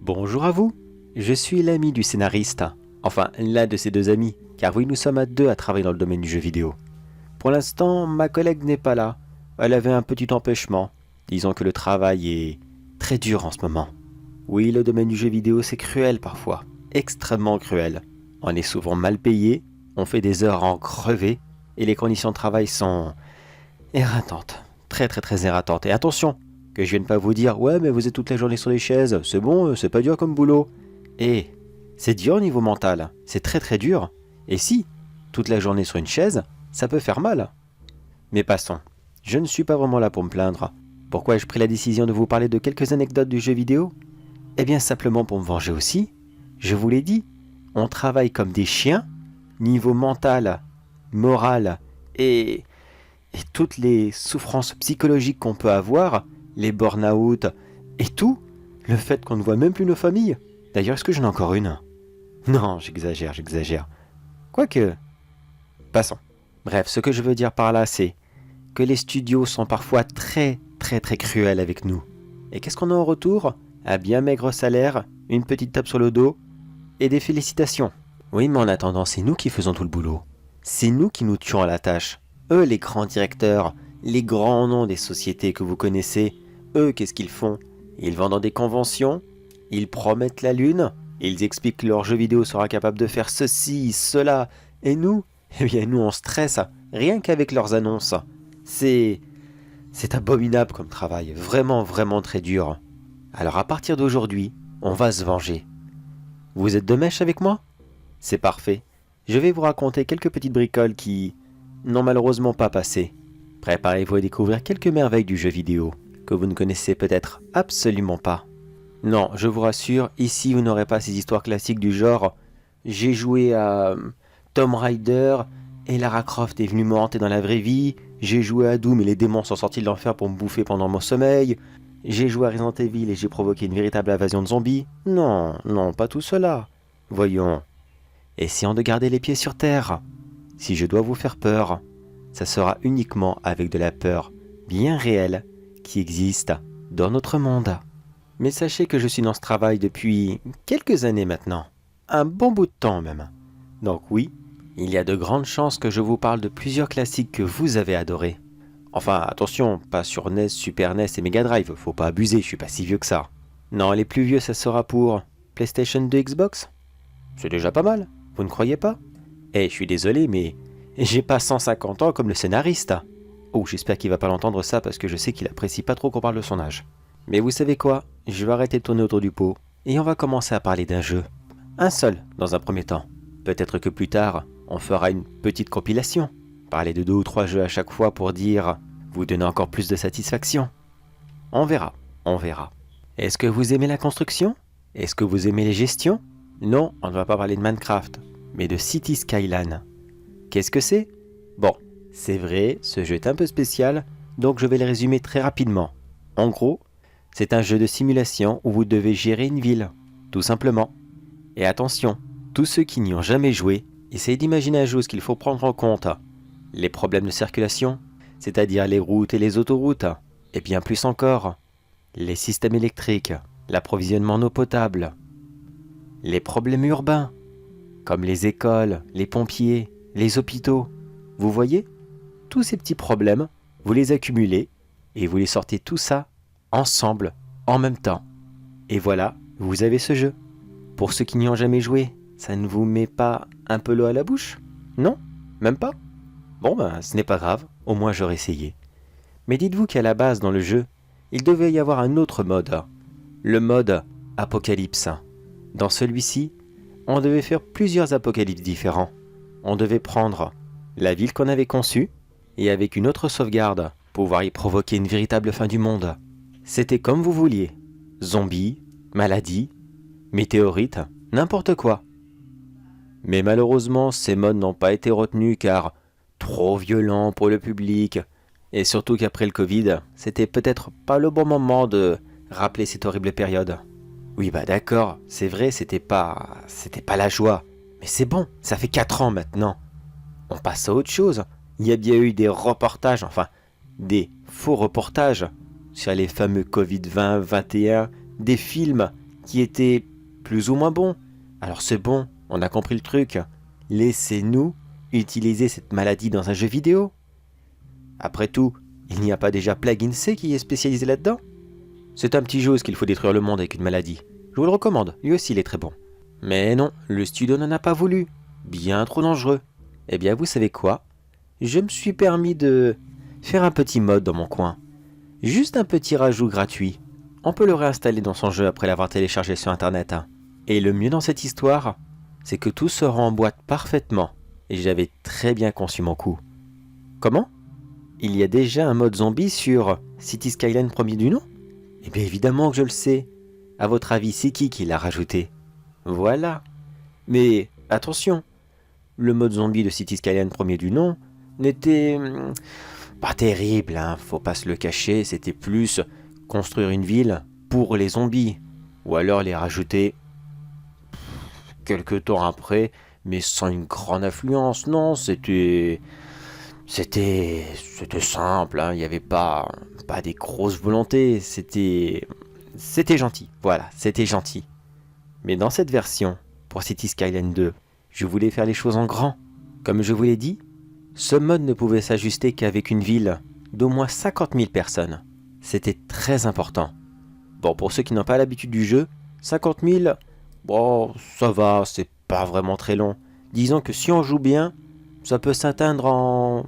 Bonjour à vous, je suis l'ami du scénariste, enfin l'un de ses deux amis, car oui nous sommes à deux à travailler dans le domaine du jeu vidéo. Pour l'instant, ma collègue n'est pas là, elle avait un petit empêchement, disons que le travail est très dur en ce moment. Oui, le domaine du jeu vidéo c'est cruel parfois, extrêmement cruel. On est souvent mal payé, on fait des heures en crever, et les conditions de travail sont éreintantes, très éreintantes. Et attention, que je vienne pas vous dire « Ouais, mais vous êtes toute la journée sur les chaises, c'est bon, c'est pas dur comme boulot. » Et c'est dur au niveau mental, c'est très dur. Et si, toute la journée sur une chaise, ça peut faire mal. Mais passons, je ne suis pas vraiment là pour me plaindre. Pourquoi ai-je pris la décision de vous parler de quelques anecdotes du jeu vidéo? Eh bien simplement pour me venger aussi. Je vous l'ai dit, on travaille comme des chiens, niveau mental, moral et toutes les souffrances psychologiques qu'on peut avoir, les burn-out et tout, le fait qu'on ne voit même plus nos familles. D'ailleurs, est-ce que j'en ai encore une? Non, j'exagère. Quoique, passons. Bref, ce que je veux dire par là, c'est que les studios sont parfois très cruels avec nous. Et qu'est-ce qu'on a en retour? Un bien maigre salaire, une petite tape sur le dos et des félicitations. Oui, mais en attendant, c'est nous qui faisons tout le boulot. C'est nous qui nous tuons à la tâche. Eux, les grands directeurs, les grands noms des sociétés que vous connaissez, eux, qu'est-ce qu'ils font? Ils vont dans des conventions, ils promettent la lune, ils expliquent que leur jeu vidéo sera capable de faire ceci, cela, et nous, eh bien nous on stresse, rien qu'avec leurs annonces. C'est abominable comme travail, vraiment très dur. Alors à partir d'aujourd'hui, on va se venger. Vous êtes de mèche avec moi? C'est parfait. Je vais vous raconter quelques petites bricoles qui n'ont malheureusement pas passé. Préparez-vous à découvrir quelques merveilles du jeu vidéo que vous ne connaissez peut-être absolument pas. Non, je vous rassure, ici vous n'aurez pas ces histoires classiques du genre « J'ai joué à Tomb Raider et Lara Croft est venue me hanter dans la vraie vie, j'ai joué à Doom et les démons sont sortis de l'enfer pour me bouffer pendant mon sommeil, j'ai joué à Resident Evil et j'ai provoqué une véritable invasion de zombies. » Non, pas tout cela. Voyons, essayons de garder les pieds sur terre. Si je dois vous faire peur, ça sera uniquement avec de la peur bien réelle qui existe dans notre monde. Mais sachez que je suis dans ce travail depuis quelques années maintenant, un bon bout de temps même. Donc oui, il y a de grandes chances que je vous parle de plusieurs classiques que vous avez adorés. Enfin attention, pas sur NES, Super NES et Mega Drive, faut pas abuser, je suis pas si vieux que ça. Non, les plus vieux ça sera pour PlayStation 2, Xbox. C'est déjà pas mal, vous ne croyez pas? Eh, je suis désolé, mais j'ai pas 150 ans comme le scénariste. Oh, j'espère qu'il va pas l'entendre ça parce que je sais qu'il apprécie pas trop qu'on parle de son âge. Mais vous savez quoi? Je vais arrêter de tourner autour du pot et on va commencer à parler d'un jeu. Un seul, dans un premier temps. Peut-être que plus tard, on fera une petite compilation. Parler de 2 ou 3 jeux à chaque fois pour dire vous donner encore plus de satisfaction. On verra. Est-ce que vous aimez la construction? Est-ce que vous aimez les gestions? Non, on ne va pas parler de Minecraft, mais de City Skyline. Qu'est-ce que c'est? Bon, c'est vrai, ce jeu est un peu spécial, donc je vais le résumer très rapidement. En gros, c'est un jeu de simulation où vous devez gérer une ville, tout simplement. Et attention, tous ceux qui n'y ont jamais joué, essayez d'imaginer un jeu où ce qu'il faut prendre en compte. Les problèmes de circulation, c'est-à-dire les routes et les autoroutes, et bien plus encore. Les systèmes électriques, l'approvisionnement en eau potable. Les problèmes urbains, comme les écoles, les pompiers, les hôpitaux. Vous voyez? Tous ces petits problèmes, vous les accumulez et vous les sortez tout ça ensemble, en même temps. Et voilà, vous avez ce jeu. Pour ceux qui n'y ont jamais joué, ça ne vous met pas un peu l'eau à la bouche? Non? Même pas? Bon ben, ce n'est pas grave, au moins j'aurais essayé. Mais dites-vous qu'à la base dans le jeu, il devait y avoir un autre mode. Le mode Apocalypse. Dans celui-ci, on devait faire plusieurs apocalypses différents. On devait prendre la ville qu'on avait conçue et avec une autre sauvegarde, pouvoir y provoquer une véritable fin du monde. C'était comme vous vouliez. Zombies, maladies, météorites, n'importe quoi. Mais malheureusement, ces modes n'ont pas été retenus car trop violents pour le public. Et surtout qu'après le Covid, c'était peut-être pas le bon moment de rappeler cette horrible période. Oui bah d'accord, c'est vrai, c'était pas la joie. Mais c'est bon, ça fait 4 ans maintenant. On passe à autre chose. Il y a bien eu des reportages, enfin, des faux reportages sur les fameux Covid-20, 21, des films qui étaient plus ou moins bons. Alors c'est bon, on a compris le truc. Laissez-nous utiliser cette maladie dans un jeu vidéo. Après tout, il n'y a pas déjà Plague Inc qui est spécialisé là-dedans? C'est un petit jeu qu'il faut détruire le monde avec une maladie. Je vous le recommande, lui aussi il est très bon. Mais non, le studio n'en a pas voulu. Bien trop dangereux. Eh bien vous savez quoi? Je me suis permis de faire un petit mode dans mon coin. Juste un petit rajout gratuit. On peut le réinstaller dans son jeu après l'avoir téléchargé sur internet. Et le mieux dans cette histoire, c'est que tout se remboîte parfaitement. Et j'avais très bien conçu mon coup. Comment? Il y a déjà un mode zombie sur Cities Skylines premier du nom? Eh bien évidemment que je le sais. À votre avis, c'est qui l'a rajouté? Voilà. Mais attention, le mode zombie de Cities Skylines premier du nom n'était pas terrible, hein, faut pas se le cacher, c'était plus construire une ville pour les zombies, ou alors les rajouter quelques temps après, mais sans une grande affluence, non, c'était simple, hein, il n'y avait pas des grosses volontés, c'était gentil, voilà, c'était gentil. Mais dans cette version, pour Cities Skylines 2, je voulais faire les choses en grand. Comme je vous l'ai dit, ce mode ne pouvait s'ajuster qu'avec une ville d'au moins 50 000 personnes. C'était très important. Bon, pour ceux qui n'ont pas l'habitude du jeu, 50 000, bon, ça va, c'est pas vraiment très long. Disons que si on joue bien, ça peut s'atteindre en,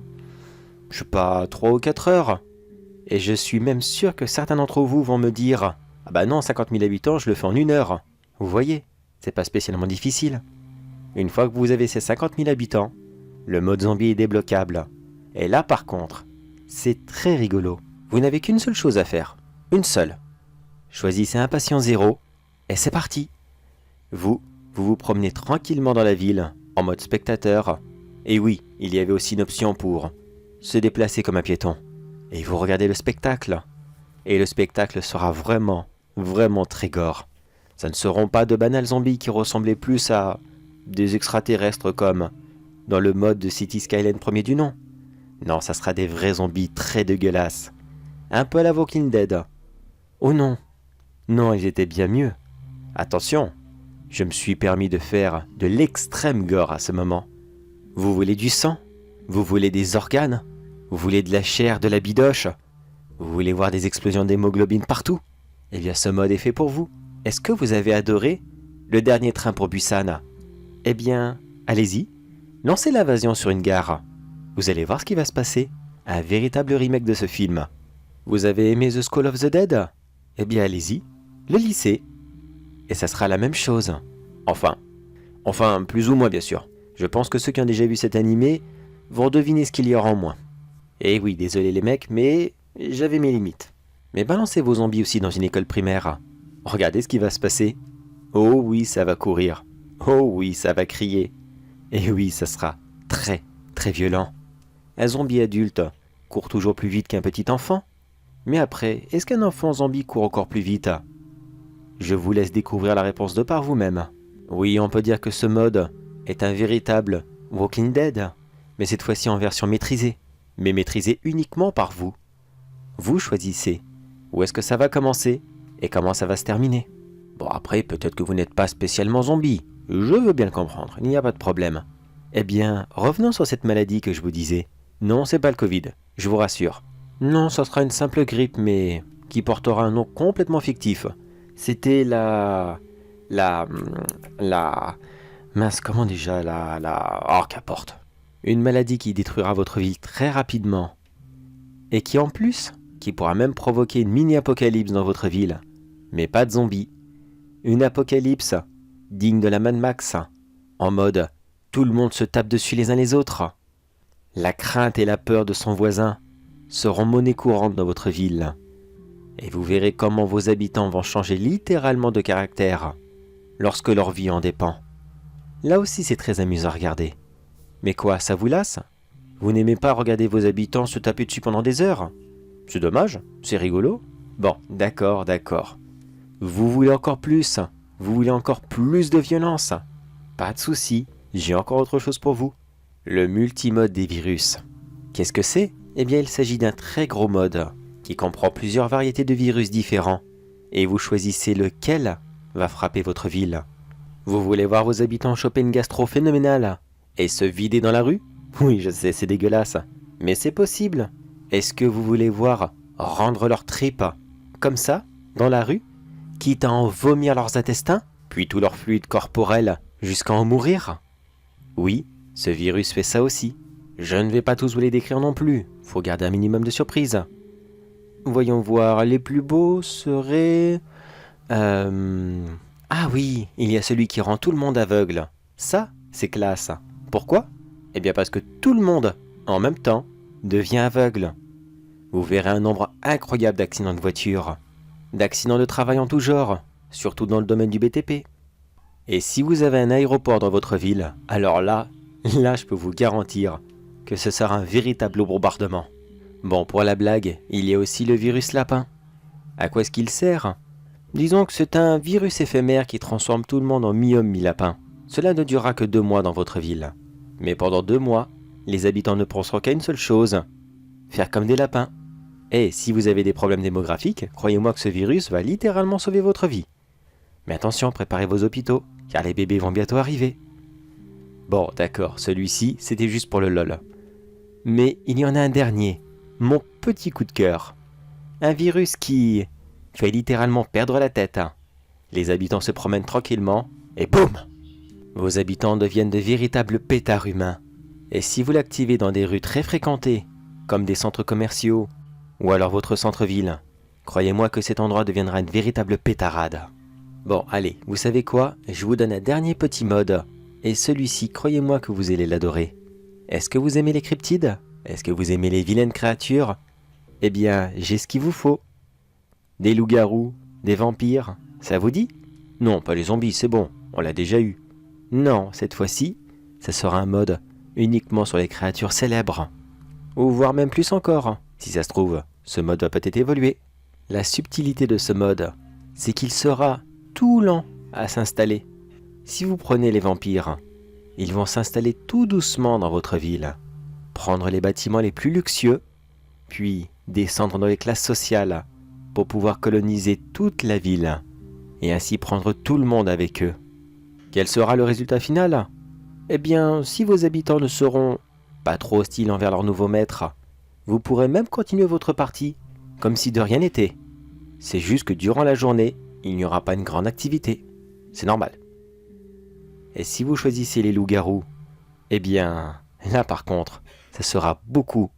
je sais pas, 3 ou 4 heures. Et je suis même sûr que certains d'entre vous vont me dire « Ah bah non, 50 000 habitants, je le fais en 1 heure. » Vous voyez, c'est pas spécialement difficile. Une fois que vous avez ces 50 000 habitants, le mode zombie est débloquable. Et là par contre, c'est très rigolo. Vous n'avez qu'une seule chose à faire. Une seule. Choisissez un patient 0 et c'est parti. Vous vous promenez tranquillement dans la ville en mode spectateur. Et oui, il y avait aussi une option pour se déplacer comme un piéton. Et vous regardez le spectacle. Et le spectacle sera vraiment, vraiment très gore. Ça ne seront pas de banals zombies qui ressemblaient plus à des extraterrestres comme dans le mode de Cities Skylines premier du nom. Non, ça sera des vrais zombies très dégueulasses. Un peu à la Walking Dead. Oh non. Non, ils étaient bien mieux. Attention, je me suis permis de faire de l'extrême gore à ce moment. Vous voulez du sang? Vous voulez des organes? Vous voulez de la chair, de la bidoche? Vous voulez voir des explosions d'hémoglobine partout? Eh bien ce mode est fait pour vous. Est-ce que vous avez adoré le dernier train pour Busan? Eh bien, allez-y, lancez l'invasion sur une gare. Vous allez voir ce qui va se passer. Un véritable remake de ce film. Vous avez aimé The School of the Dead? Eh bien allez-y, le lycée. Et ça sera la même chose. Enfin, plus ou moins bien sûr. Je pense que ceux qui ont déjà vu cet animé vont deviner ce qu'il y aura en moins. Eh oui, désolé les mecs, mais j'avais mes limites. Mais balancez vos zombies aussi dans une école primaire. Regardez ce qui va se passer. Oh oui, ça va courir. Oh oui, ça va crier. Et oui, ça sera très, très violent. Un zombie adulte court toujours plus vite qu'un petit enfant. Mais après, est-ce qu'un enfant zombie court encore plus vite? Je vous laisse découvrir la réponse de par vous-même. Oui, on peut dire que ce mode est un véritable Walking Dead, mais cette fois-ci en version maîtrisée, mais maîtrisée uniquement par vous. Vous choisissez où est-ce que ça va commencer et comment ça va se terminer. Bon après, peut-être que vous n'êtes pas spécialement zombie, je veux bien le comprendre, il n'y a pas de problème. Eh bien, revenons sur cette maladie que je vous disais. Non, c'est pas le Covid, je vous rassure. Non, ça sera une simple grippe, mais qui portera un nom complètement fictif. C'était mince, comment déjà, oh, qu'importe. Une maladie qui détruira votre ville très rapidement. Et qui en plus, qui pourra même provoquer une mini-apocalypse dans votre ville. Mais pas de zombies. Une apocalypse digne de la Mad Max, en mode tout le monde se tape dessus les uns les autres. La crainte et la peur de son voisin seront monnaie courante dans votre ville. Et vous verrez comment vos habitants vont changer littéralement de caractère lorsque leur vie en dépend. Là aussi c'est très amusant à regarder. Mais quoi, ça vous lasse? Vous n'aimez pas regarder vos habitants se taper dessus pendant des heures? C'est dommage, c'est rigolo. Bon, d'accord. Vous voulez encore plus? Vous voulez encore plus de violence? Pas de souci, j'ai encore autre chose pour vous. Le multimode des virus. Qu'est-ce que c'est? Eh bien, il s'agit d'un très gros mode qui comprend plusieurs variétés de virus différents. Et vous choisissez lequel va frapper votre ville. Vous voulez voir vos habitants choper une gastro phénoménale et se vider dans la rue? Oui, je sais, c'est dégueulasse, mais c'est possible. Est-ce que vous voulez voir rendre leurs tripes comme ça, dans la rue, quitte à en vomir leurs intestins, puis tout leur fluide corporel jusqu'à en mourir? Oui, ce virus fait ça aussi. Je ne vais pas tous vous les décrire non plus, faut garder un minimum de surprise. Voyons voir, les plus beaux seraient... Ah oui, il y a celui qui rend tout le monde aveugle. Ça, c'est classe. Pourquoi? Eh bien parce que tout le monde, en même temps, devient aveugle. Vous verrez un nombre incroyable d'accidents de voiture, d'accidents de travail en tout genre, surtout dans le domaine du BTP. Et si vous avez un aéroport dans votre ville, alors là, je peux vous garantir que ce sera un véritable bombardement. Bon, pour la blague, il y a aussi le virus lapin. À quoi est-ce qu'il sert? Disons que c'est un virus éphémère qui transforme tout le monde en mi-homme, mi-lapin. Cela ne durera que 2 mois dans votre ville. Mais pendant 2 mois, les habitants ne penseront qu'à une seule chose, faire comme des lapins. Et si vous avez des problèmes démographiques, croyez-moi que ce virus va littéralement sauver votre vie. Mais attention, préparez vos hôpitaux, car les bébés vont bientôt arriver. Bon, d'accord, celui-ci, c'était juste pour le lol. Mais il y en a un dernier, mon petit coup de cœur. Un virus qui fait littéralement perdre la tête. Les habitants se promènent tranquillement, et boum! Vos habitants deviennent de véritables pétards humains. Et si vous l'activez dans des rues très fréquentées, comme des centres commerciaux, ou alors votre centre-ville, croyez-moi que cet endroit deviendra une véritable pétarade. Bon, allez, vous savez quoi? Je vous donne un dernier petit mode, et celui-ci, croyez-moi que vous allez l'adorer. Est-ce que vous aimez les cryptides? Est-ce que vous aimez les vilaines créatures? Eh bien, j'ai ce qu'il vous faut. Des loups-garous, des vampires, ça vous dit? Non, pas les zombies, c'est bon, on l'a déjà eu. Non, cette fois-ci, ça sera un mode uniquement sur les créatures célèbres. Ou voire même plus encore, si ça se trouve, ce mode va peut-être évoluer. La subtilité de ce mode, c'est qu'il sera tout lent à s'installer. Si vous prenez les vampires, ils vont s'installer tout doucement dans votre ville, prendre les bâtiments les plus luxueux, puis descendre dans les classes sociales pour pouvoir coloniser toute la ville et ainsi prendre tout le monde avec eux. Quel sera le résultat final? Eh bien, si vos habitants ne seront pas trop hostiles envers leur nouveau maître, vous pourrez même continuer votre partie, comme si de rien n'était. C'est juste que durant la journée, il n'y aura pas une grande activité. C'est normal. Et si vous choisissez les loups-garous, eh bien, là par contre, ça sera beaucoup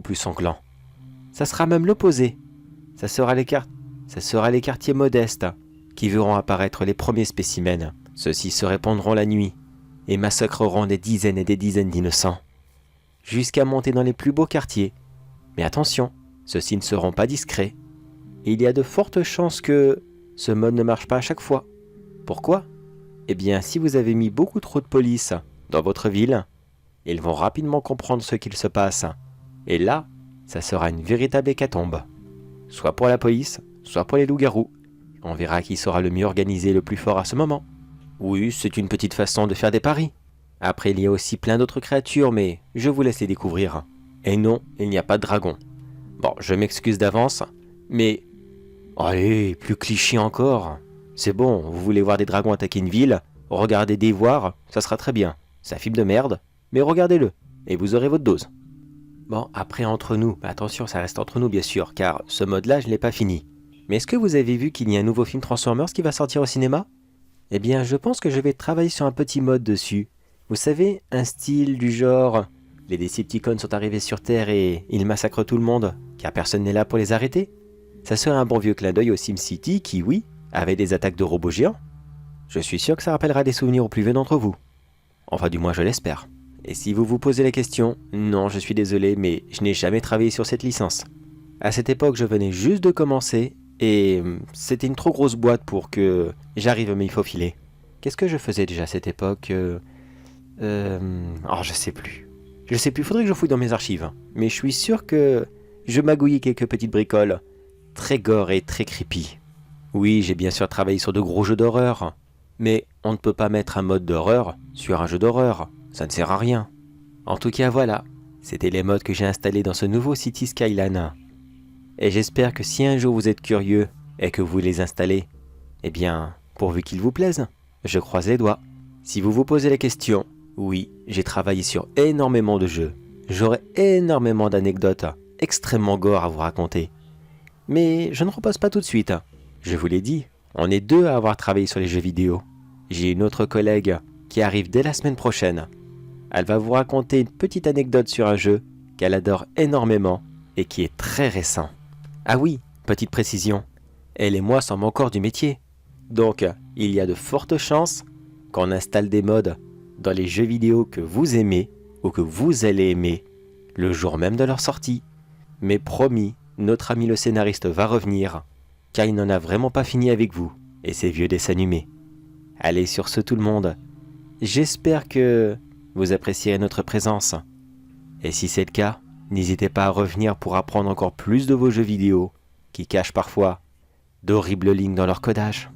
plus sanglant. Ça sera même l'opposé. Ça sera les quartiers modestes qui verront apparaître les premiers spécimens. Ceux-ci se répandront la nuit et massacreront des dizaines et des dizaines d'innocents, jusqu'à monter dans les plus beaux quartiers. Mais attention, ceux-ci ne seront pas discrets. Et il y a de fortes chances que ce mode ne marche pas à chaque fois. Pourquoi? Eh bien, si vous avez mis beaucoup trop de police dans votre ville, ils vont rapidement comprendre ce qu'il se passe. Et là, ça sera une véritable hécatombe. Soit pour la police, soit pour les loups-garous. On verra qui sera le mieux organisé et le plus fort à ce moment. Oui, c'est une petite façon de faire des paris. Après, il y a aussi plein d'autres créatures, mais je vous laisse les découvrir. Et non, il n'y a pas de dragon. Bon, je m'excuse d'avance, mais... Allez, plus cliché encore. C'est bon, vous voulez voir des dragons attaquer une ville, regardez Dévoir, ça sera très bien. C'est un film de merde, mais regardez-le, et vous aurez votre dose. Bon, après entre nous, attention, ça reste entre nous bien sûr, car ce mode-là, je ne l'ai pas fini. Mais est-ce que vous avez vu qu'il y a un nouveau film Transformers qui va sortir au cinéma? Eh bien, je pense que je vais travailler sur un petit mode dessus. Vous savez, un style du genre... Les Decepticons sont arrivés sur Terre et ils massacrent tout le monde, car personne n'est là pour les arrêter. Ça serait un bon vieux clin d'œil au SimCity qui, oui, avait des attaques de robots géants. Je suis sûr que ça rappellera des souvenirs aux plus vieux d'entre vous. Enfin, du moins, je l'espère. Et si vous vous posez la question, non, je suis désolé, mais je n'ai jamais travaillé sur cette licence. À cette époque, je venais juste de commencer, et c'était une trop grosse boîte pour que j'arrive à m'y faufiler. Qu'est-ce que je faisais déjà à cette époque je sais plus. Faudrait que je fouille dans mes archives. Mais je suis sûr que je magouillais quelques petites bricoles. Très gore et très creepy. Oui, j'ai bien sûr travaillé sur de gros jeux d'horreur. Mais on ne peut pas mettre un mode d'horreur sur un jeu d'horreur, ça ne sert à rien. En tout cas voilà, c'était les mods que j'ai installés dans ce nouveau City Skyline. Et j'espère que si un jour vous êtes curieux et que vous les installez, eh bien, pourvu qu'ils vous plaisent, je croise les doigts. Si vous vous posez la question, oui, j'ai travaillé sur énormément de jeux. J'aurai énormément d'anecdotes extrêmement gore à vous raconter. Mais je ne repose pas tout de suite. Je vous l'ai dit, on est deux à avoir travaillé sur les jeux vidéo. J'ai une autre collègue qui arrive dès la semaine prochaine. Elle va vous raconter une petite anecdote sur un jeu qu'elle adore énormément et qui est très récent. Ah oui, petite précision, elle et moi sommes encore du métier. Donc, il y a de fortes chances qu'on installe des mods dans les jeux vidéo que vous aimez ou que vous allez aimer le jour même de leur sortie. Mais promis, notre ami le scénariste va revenir, car il n'en a vraiment pas fini avec vous et ses vieux dessins animés. Allez, sur ce tout le monde, j'espère que vous apprécierez notre présence. Et si c'est le cas, n'hésitez pas à revenir pour apprendre encore plus de vos jeux vidéo qui cachent parfois d'horribles lignes dans leur codage.